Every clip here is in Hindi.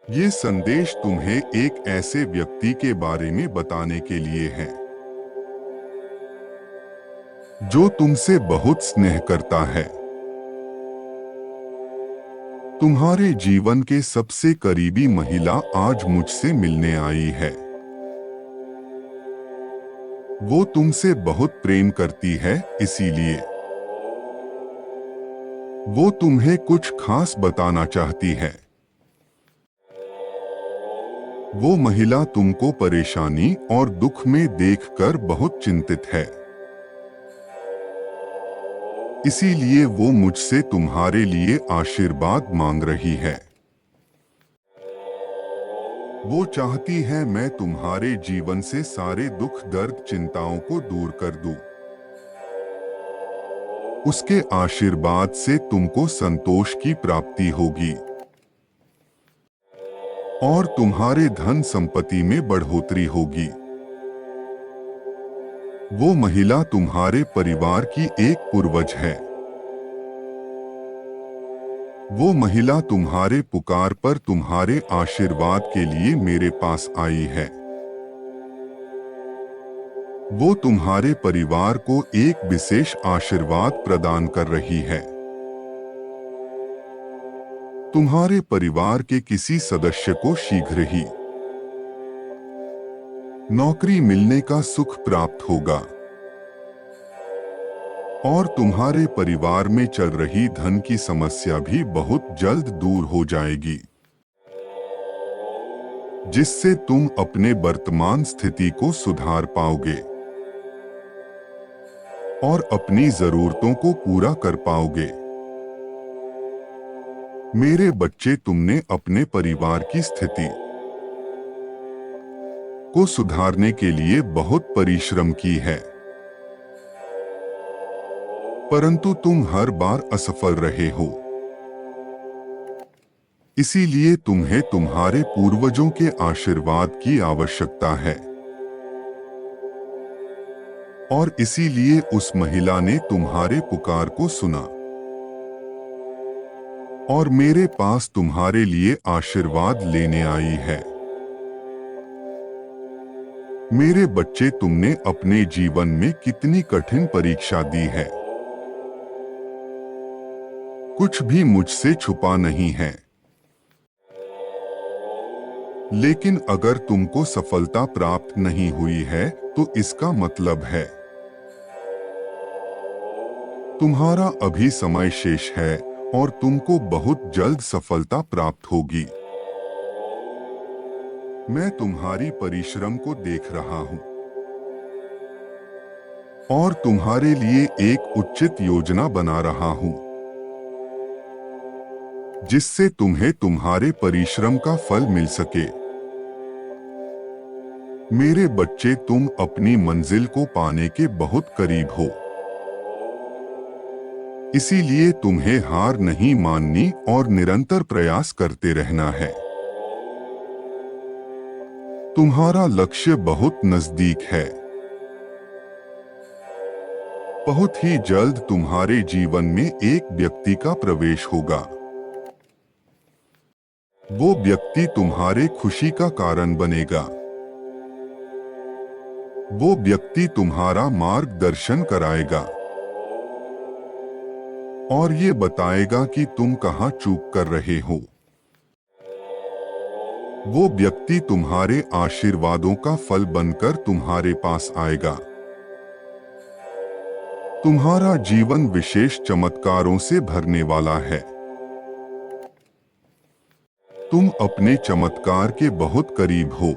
ये संदेश तुम्हें एक ऐसे व्यक्ति के बारे में बताने के लिए है जो तुमसे बहुत स्नेह करता है। तुम्हारे जीवन के सबसे करीबी महिला आज मुझसे मिलने आई है। वो तुमसे बहुत प्रेम करती है, इसीलिए वो तुम्हें कुछ खास बताना चाहती है। वो महिला तुमको परेशानी और दुख में देखकर बहुत चिंतित है। इसीलिए वो मुझसे तुम्हारे लिए आशीर्वाद मांग रही है। वो चाहती है मैं तुम्हारे जीवन से सारे दुख दर्द चिंताओं को दूर कर दूं। उसके आशीर्वाद से तुमको संतोष की प्राप्ति होगी और तुम्हारे धन संपत्ति में बढ़ोतरी होगी। वो महिला तुम्हारे परिवार की एक पूर्वज है। वो महिला तुम्हारे पुकार पर तुम्हारे आशीर्वाद के लिए मेरे पास आई है। वो तुम्हारे परिवार को एक विशेष आशीर्वाद प्रदान कर रही है। तुम्हारे परिवार के किसी सदस्य को शीघ्र ही नौकरी मिलने का सुख प्राप्त होगा और तुम्हारे परिवार में चल रही धन की समस्या भी बहुत जल्द दूर हो जाएगी, जिससे तुम अपने वर्तमान स्थिति को सुधार पाओगे और अपनी जरूरतों को पूरा कर पाओगे। मेरे बच्चे, तुमने अपने परिवार की स्थिति को सुधारने के लिए बहुत परिश्रम की है, परंतु तुम हर बार असफल रहे हो। इसीलिए तुम्हें तुम्हारे पूर्वजों के आशीर्वाद की आवश्यकता है और इसीलिए उस महिला ने तुम्हारे पुकार को सुना और मेरे पास तुम्हारे लिए आशीर्वाद लेने आई है। मेरे बच्चे, तुमने अपने जीवन में कितनी कठिन परीक्षा दी है। कुछ भी मुझसे छुपा नहीं है, लेकिन अगर तुमको सफलता प्राप्त नहीं हुई है तो इसका मतलब है तुम्हारा अभी समय शेष है और तुमको बहुत जल्द सफलता प्राप्त होगी। मैं तुम्हारी परिश्रम को देख रहा हूं और तुम्हारे लिए एक उचित योजना बना रहा हूं, जिससे तुम्हें तुम्हारे परिश्रम का फल मिल सके। मेरे बच्चे, तुम अपनी मंजिल को पाने के बहुत करीब हो। इसीलिए तुम्हें हार नहीं माननी और निरंतर प्रयास करते रहना है। तुम्हारा लक्ष्य बहुत नजदीक है। बहुत ही जल्द तुम्हारे जीवन में एक व्यक्ति का प्रवेश होगा। वो व्यक्ति तुम्हारे खुशी का कारण बनेगा। वो व्यक्ति तुम्हारा मार्गदर्शन कराएगा और ये बताएगा कि तुम कहां चूक कर रहे हो। वो व्यक्ति तुम्हारे आशीर्वादों का फल बनकर तुम्हारे पास आएगा। तुम्हारा जीवन विशेष चमत्कारों से भरने वाला है। तुम अपने चमत्कार के बहुत करीब हो।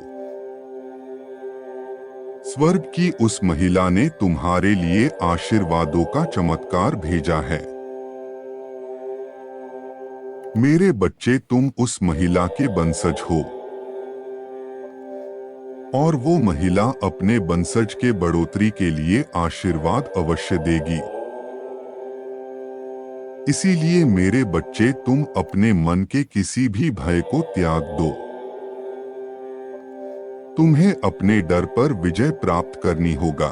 स्वर्ग की उस महिला ने तुम्हारे लिए आशीर्वादों का चमत्कार भेजा है। मेरे बच्चे, तुम उस महिला के वंशज हो और वो महिला अपने वंशज के बढ़ोतरी के लिए आशीर्वाद अवश्य देगी। इसीलिए मेरे बच्चे, तुम अपने मन के किसी भी भय को त्याग दो। तुम्हें अपने डर पर विजय प्राप्त करनी होगा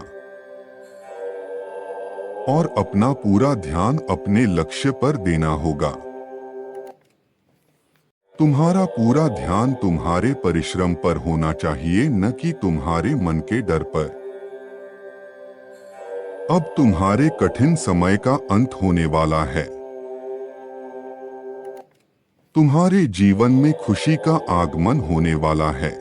और अपना पूरा ध्यान अपने लक्ष्य पर देना होगा। तुम्हारा पूरा ध्यान तुम्हारे परिश्रम पर होना चाहिए, न कि तुम्हारे मन के डर पर। अब तुम्हारे कठिन समय का अंत होने वाला है। तुम्हारे जीवन में खुशी का आगमन होने वाला है।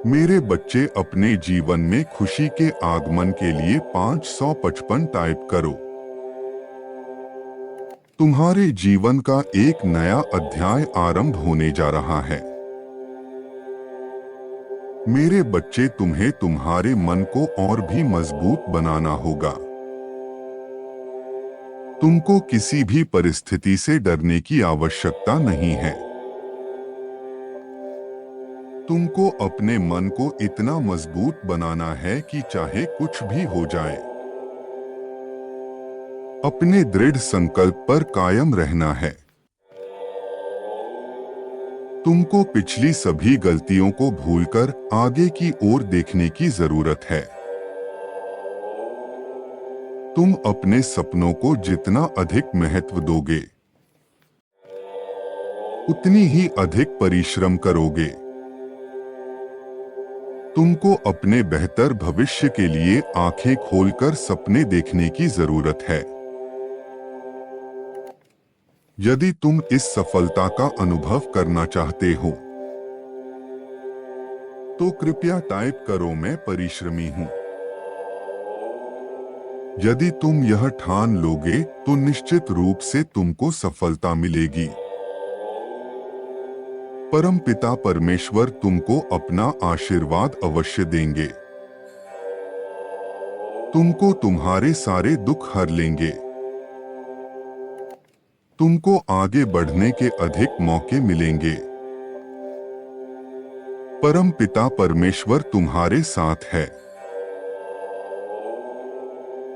मेरे बच्चे, अपने जीवन में खुशी के आगमन के लिए 555 टाइप करो। तुम्हारे जीवन का एक नया अध्याय आरंभ होने जा रहा है। मेरे बच्चे, तुम्हें तुम्हारे मन को और भी मजबूत बनाना होगा। तुमको किसी भी परिस्थिति से डरने की आवश्यकता नहीं है। तुमको अपने मन को इतना मजबूत बनाना है कि चाहे कुछ भी हो जाए, अपने दृढ़ संकल्प पर कायम रहना है। तुमको पिछली सभी गलतियों को भूलकर आगे की ओर देखने की जरूरत है। तुम अपने सपनों को जितना अधिक महत्व दोगे, उतनी ही अधिक परिश्रम करोगे। तुमको अपने बेहतर भविष्य के लिए आंखें खोलकर सपने देखने की जरूरत है। यदि तुम इस सफलता का अनुभव करना चाहते हो, तो कृपया टाइप करो, मैं परिश्रमी हूं। यदि तुम यह ठान लोगे, तो निश्चित रूप से तुमको सफलता मिलेगी। परमपिता परमेश्वर तुमको अपना आशीर्वाद अवश्य देंगे। तुमको तुम्हारे सारे दुख हर लेंगे। तुमको आगे बढ़ने के अधिक मौके मिलेंगे। परमपिता परमेश्वर तुम्हारे साथ है।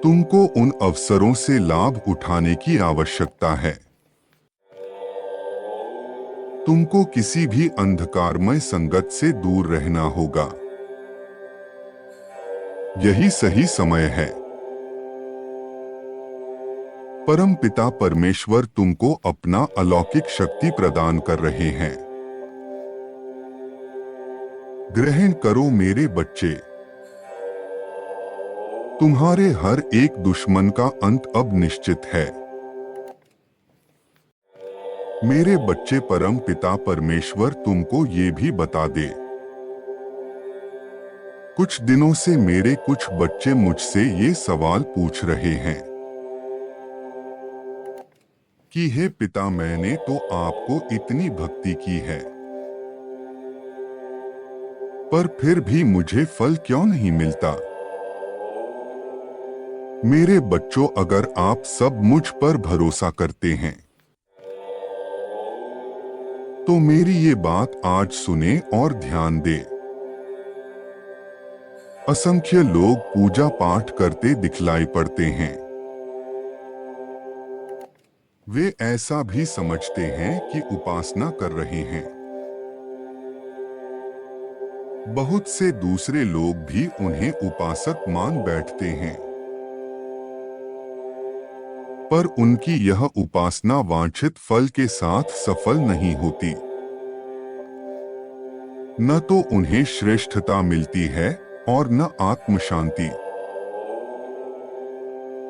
तुमको उन अवसरों से लाभ उठाने की आवश्यकता है। तुमको किसी भी अंधकारमय संगत से दूर रहना होगा। यही सही समय है। परमपिता परमेश्वर तुमको अपना अलौकिक शक्ति प्रदान कर रहे हैं। ग्रहण करो मेरे बच्चे। तुम्हारे हर एक दुश्मन का अंत अब निश्चित है। मेरे बच्चे, परम पिता परमेश्वर तुमको ये भी बता दे। कुछ दिनों से मेरे कुछ बच्चे मुझसे ये सवाल पूछ रहे हैं कि हे पिता, मैंने तो आपको इतनी भक्ति की है, पर फिर भी मुझे फल क्यों नहीं मिलता। मेरे बच्चों, अगर आप सब मुझ पर भरोसा करते हैं, तो मेरी ये बात आज सुने और ध्यान दे। असंख्य लोग पूजा पाठ करते दिखलाई पड़ते हैं। वे ऐसा भी समझते हैं कि उपासना कर रहे हैं। बहुत से दूसरे लोग भी उन्हें उपासक मान बैठते हैं, पर उनकी यह उपासना वांछित फल के साथ सफल नहीं होती। न तो उन्हें श्रेष्ठता मिलती है और न आत्म शांति।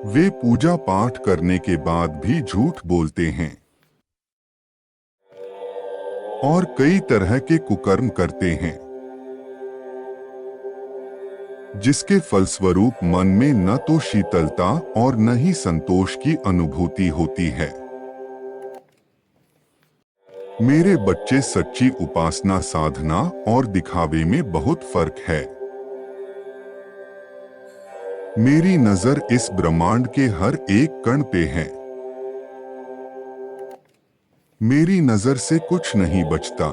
वे पूजा पाठ करने के बाद भी झूठ बोलते हैं और कई तरह के कुकर्म करते हैं, जिसके फलस्वरूप मन में न तो शीतलता और न ही संतोष की अनुभूति होती है। मेरे बच्चे, सच्ची उपासना साधना और दिखावे में बहुत फर्क है। मेरी नजर इस ब्रह्मांड के हर एक कण पे है। मेरी नजर से कुछ नहीं बचता।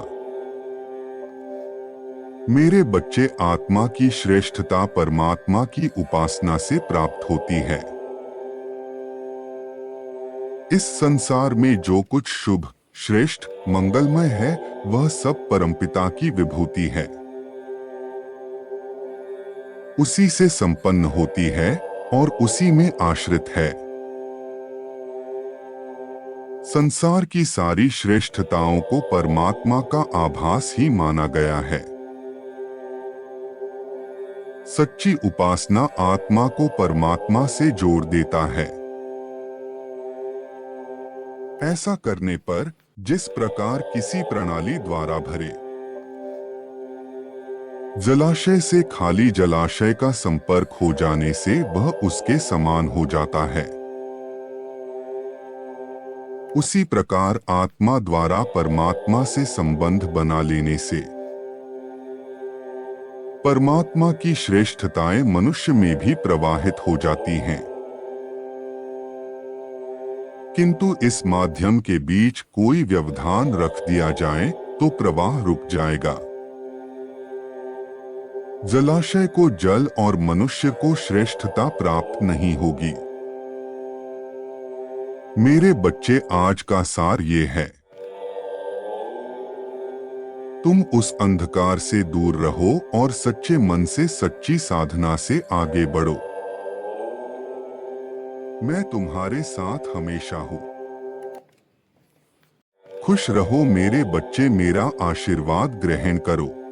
मेरे बच्चे, आत्मा की श्रेष्ठता परमात्मा की उपासना से प्राप्त होती है। इस संसार में जो कुछ शुभ, श्रेष्ठ, मंगलमय है, वह सब परमपिता की विभूति है। उसी से संपन्न होती है और उसी में आश्रित है। संसार की सारी श्रेष्ठताओं को परमात्मा का आभास ही माना गया है। सच्ची उपासना आत्मा को परमात्मा से जोड़ देता है। ऐसा करने पर जिस प्रकार किसी प्रणाली द्वारा भरे जलाशय से खाली जलाशय का संपर्क हो जाने से वह उसके समान हो जाता है, उसी प्रकार आत्मा द्वारा परमात्मा से संबंध बना लेने से परमात्मा की श्रेष्ठताएं मनुष्य में भी प्रवाहित हो जाती हैं। किंतु इस माध्यम के बीच कोई व्यवधान रख दिया जाए तो प्रवाह रुक जाएगा। जलाशय को जल और मनुष्य को श्रेष्ठता प्राप्त नहीं होगी। मेरे बच्चे, आज का सार ये है, तुम उस अंधकार से दूर रहो और सच्चे मन से सच्ची साधना से आगे बढ़ो। मैं तुम्हारे साथ हमेशा हूं। खुश रहो मेरे बच्चे, मेरा आशीर्वाद ग्रहण करो।